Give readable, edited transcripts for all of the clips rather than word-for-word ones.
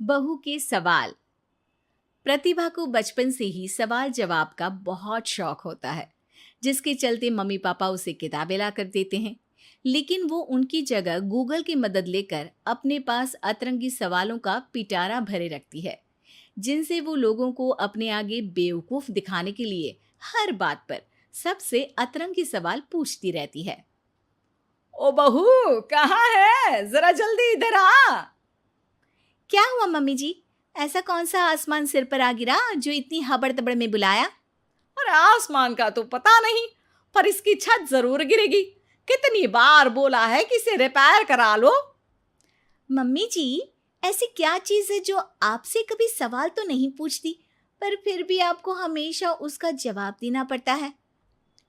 बहू के सवाल। प्रतिभा को बचपन से ही सवाल जवाब का बहुत शौक होता है, जिसके चलते मम्मी पापा उसे किताबें ला कर देते हैं। लेकिन वो उनकी जगह गूगल की मदद लेकर अपने पास अतरंगी सवालों का पिटारा भरे रखती है, जिनसे वो लोगों को अपने आगे बेवकूफ दिखाने के लिए हर बात पर सबसे अतरंगी सवाल पूछती रहती है। ओ बहू, कहाँ है? जरा जल्दी इधर आ। क्या हुआ मम्मी जी? ऐसा कौन सा आसमान सिर पर आ गिरा जो इतनी हबड़ तबड़ में बुलाया? अरे आसमान का तो पता नहीं, पर इसकी छत जरूर गिरेगी। कितनी बार बोला है कि इसे रिपेयर करा लो। मम्मी जी, ऐसी क्या चीज है जो आपसे कभी सवाल तो नहीं पूछती, पर फिर भी आपको हमेशा उसका जवाब देना पड़ता है?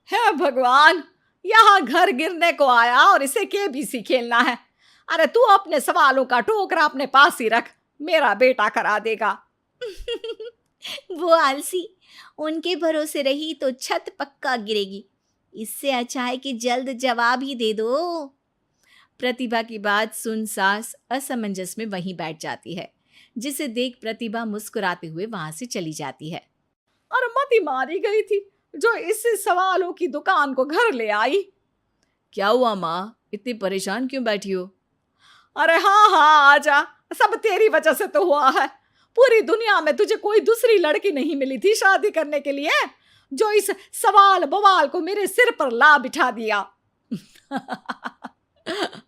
हे भगवान, यहाँ घर गिरने को आया और इसे केबीसी खेलना है। अरे तू अपने सवालों का टोकरा अपने पास ही रख, मेरा बेटा करा देगा। वो आलसी, उनके भरोसे रही तो छत पक्का गिरेगी। इससे अच्छा है कि जल्द जवाब ही दे दो। प्रतिभा की बात सुन सास असमंजस में वहीं बैठ जाती है, जिसे देख प्रतिभा मुस्कुराते हुए वहां से चली जाती है। और मती मारी गई थी जो इस सवालों की दुकान को घर ले आई। क्या हुआ माँ, इतनी परेशान क्यों बैठी हो? अरे हाँ हाँ, आजा, सब तेरी वजह से तो हुआ है। पूरी दुनिया में तुझे कोई दूसरी लड़की नहीं मिली थी शादी करने के लिए, जो इस सवाल बवाल को मेरे सिर पर ला बिठा दिया।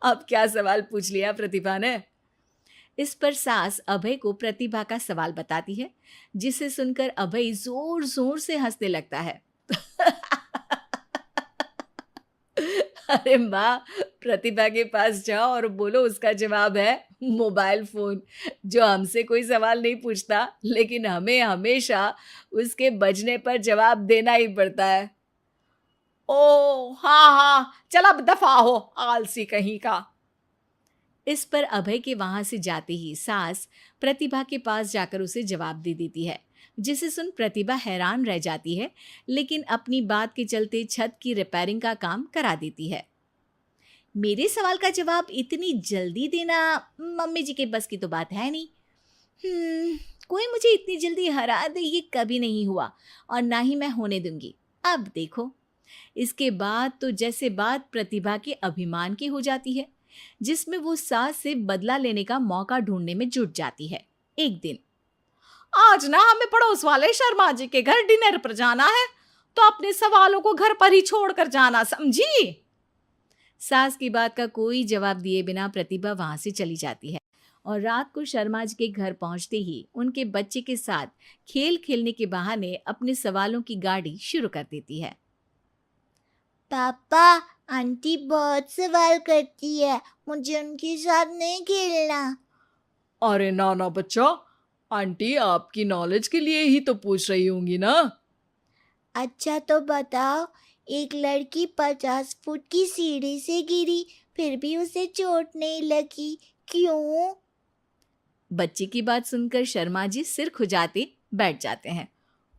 अब क्या सवाल पूछ लिया प्रतिभा ने? इस पर सास अभय को प्रतिभा का सवाल बताती है, जिसे सुनकर अभय जोर जोर से हंसने लगता है। अरे माँ, प्रतिभा के पास जाओ और बोलो उसका जवाब है मोबाइल फोन, जो हमसे कोई सवाल नहीं पूछता, लेकिन हमें हमेशा उसके बजने पर जवाब देना ही पड़ता है। ओ हाँ हाँ, चल अब दफा हो, आलसी कहीं का। इस पर अभय के वहां से जाते ही सास प्रतिभा के पास जाकर उसे जवाब दे देती है, जिसे सुन प्रतिभा हैरान रह जाती है, लेकिन अपनी बात के चलते छत की रिपेयरिंग का काम करा देती है। मेरे सवाल का जवाब इतनी जल्दी देना मम्मी जी के बस की तो बात है नहीं। कोई मुझे इतनी जल्दी हरा दे ये कभी नहीं हुआ, और ना ही मैं होने दूंगी। अब देखो। इसके बाद तो जैसे बात प्रतिभा के अभिमान की हो जाती है, जिसमें वो सास से बदला लेने का मौका ढूंढने में जुट जाती है। एक दिन, आज ना हमें पड़ोस वाले शर्मा जी के घर डिनर पर जाना है, तो अपने सवालों को घर पर ही छोड़कर जाना, समझी? सास की बात का कोई जवाब दिए बिना प्रतिभा वहां से चली जाती है, और रात को शर्मा जी के घर पहुंचते ही उनके बच्चे के साथ खेल खेलने के बहाने अपने सवालों की गाड़ी शुरू कर देती है। पापा, आंटी बहुत सवाल करती है, मुझे उनके साथ नहीं खेलना। अरे ना ना बच्चा, आंटी आपकी नॉलेज के लिए ही तो पूछ रही होंगी ना। अच्छा तो बताओ, एक लड़की 50 फुट की सीढ़ी से गिरी, फिर भी उसे चोट नहीं लगी, क्यों? बच्चे की बात सुनकर शर्मा जी सिर खुजाते बैठ जाते हैं।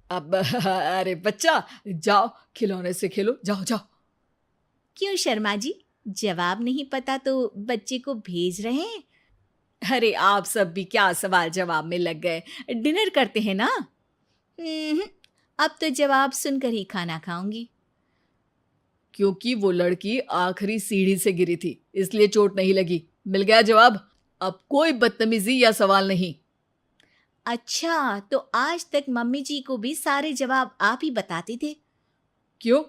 अब अरे बच्चा, जाओ खिलौने से खेलो, जाओ जाओ। क्यों शर्मा जी, जवाब नहीं पता तो बच्चे को भेज रहे हैं? अरे आप सब भी क्या सवाल जवाब में लग गए, डिनर करते हैं ना। अब तो जवाब सुनकर ही खाना खाऊंगी। क्योंकि वो लड़की आखिरी सीढ़ी से गिरी थी, इसलिए चोट नहीं लगी। मिल गया जवाब, अब कोई बदतमीजी या सवाल नहीं। अच्छा, तो आज तक मम्मी जी को भी सारे जवाब आप ही बताते थे? क्यों,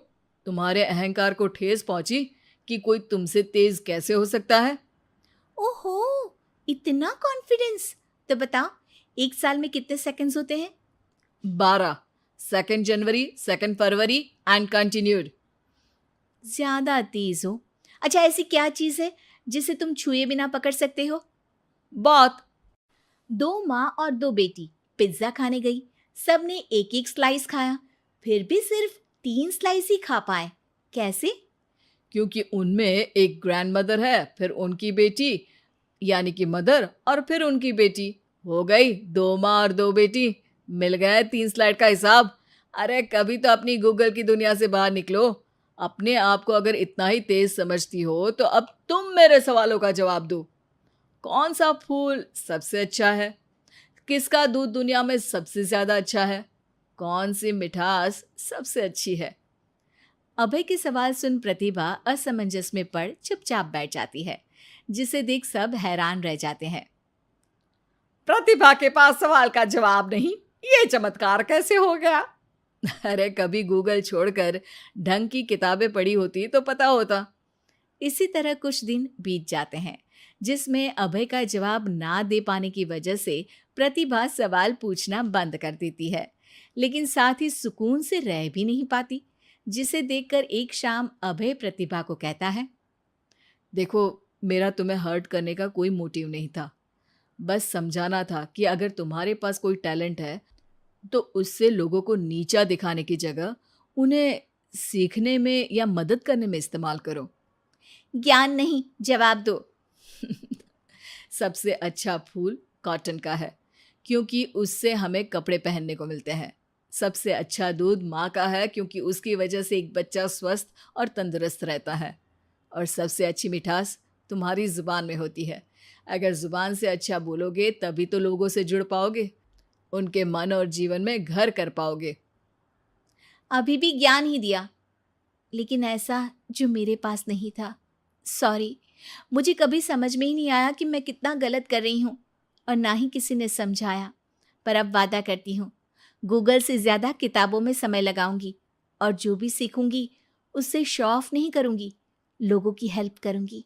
तुम्हारे अहंकार को ठेस पहुंची कि कोई तुमसे तेज कैसे हो सकता है? ओहो, इतना कॉन्फिडेंस! तो बताओ, एक साल में कितने सेकंड्स होते हैं? 12। 2 जनवरी, 2 फरवरी एंड कंटिन्यूड। ज्यादा तेज हो। अच्छा, ऐसी क्या चीज है जिसे तुम छुए बिना पकड़ सकते हो? बात। 2 माँ और 2 बेटी पिज्जा खाने गई। सबने एक एक स्लाइस खाया, फिर भी सिर्फ 3 स्लाइस ही खा पाए। कैसे? क्योंकि उनमें एक ग्रैंड मदर है, फिर उनकी बेटी यानी कि मदर, और फिर उनकी बेटी। हो गई 2 माँ और 2 बेटी। मिल गए 3 स्लाइड का हिसाब। अरे कभी तो अपनी गूगल की दुनिया से बाहर निकलो। अपने आप को अगर इतना ही तेज समझती हो तो अब तुम मेरे सवालों का जवाब दो। कौन सा फूल सबसे अच्छा है? किसका दूध दुनिया में सबसे ज्यादा अच्छा है? कौन सी मिठास सबसे अच्छी है? अभय के सवाल सुन प्रतिभा असमंजस में पड़ चुपचाप बैठ जाती है, जिसे देख सब हैरान रह जाते हैं। प्रतिभा के पास सवाल का जवाब नहीं, ये चमत्कार कैसे हो गया? अरे कभी गूगल छोड़कर ढंग की किताबें पढ़ी होती तो पता होता। इसी तरह कुछ दिन बीत जाते हैं, जिसमें अभय का जवाब ना दे पाने की वजह से प्रतिभा सवाल पूछना बंद कर देती है, लेकिन साथ ही सुकून से रह भी नहीं पाती, जिसे देखकर एक शाम अभय प्रतिभा को कहता है। देखो, मेरा तुम्हें हर्ट करने का कोई मोटिव नहीं था, बस समझाना था कि अगर तुम्हारे पास कोई टैलेंट है तो उससे लोगों को नीचा दिखाने की जगह उन्हें सीखने में या मदद करने में इस्तेमाल करो। ज्ञान नहीं, जवाब दो। सबसे अच्छा फूल कॉटन का है, क्योंकि उससे हमें कपड़े पहनने को मिलते हैं। सबसे अच्छा दूध माँ का है, क्योंकि उसकी वजह से एक बच्चा स्वस्थ और तंदुरुस्त रहता है। और सबसे अच्छी मिठास तुम्हारी ज़ुबान में होती है। अगर ज़ुबान से अच्छा बोलोगे तभी तो लोगों से जुड़ पाओगे, उनके मन और जीवन में घर कर पाओगे। अभी भी ज्ञान ही दिया, लेकिन ऐसा जो मेरे पास नहीं था। सॉरी, मुझे कभी समझ में ही नहीं आया कि मैं कितना गलत कर रही हूँ, और ना ही किसी ने समझाया। पर अब वादा करती हूँ, गूगल से ज़्यादा किताबों में समय लगाऊंगी, और जो भी सीखूंगी उससे शो ऑफ नहीं करूंगी, लोगों की हेल्प करूंगी।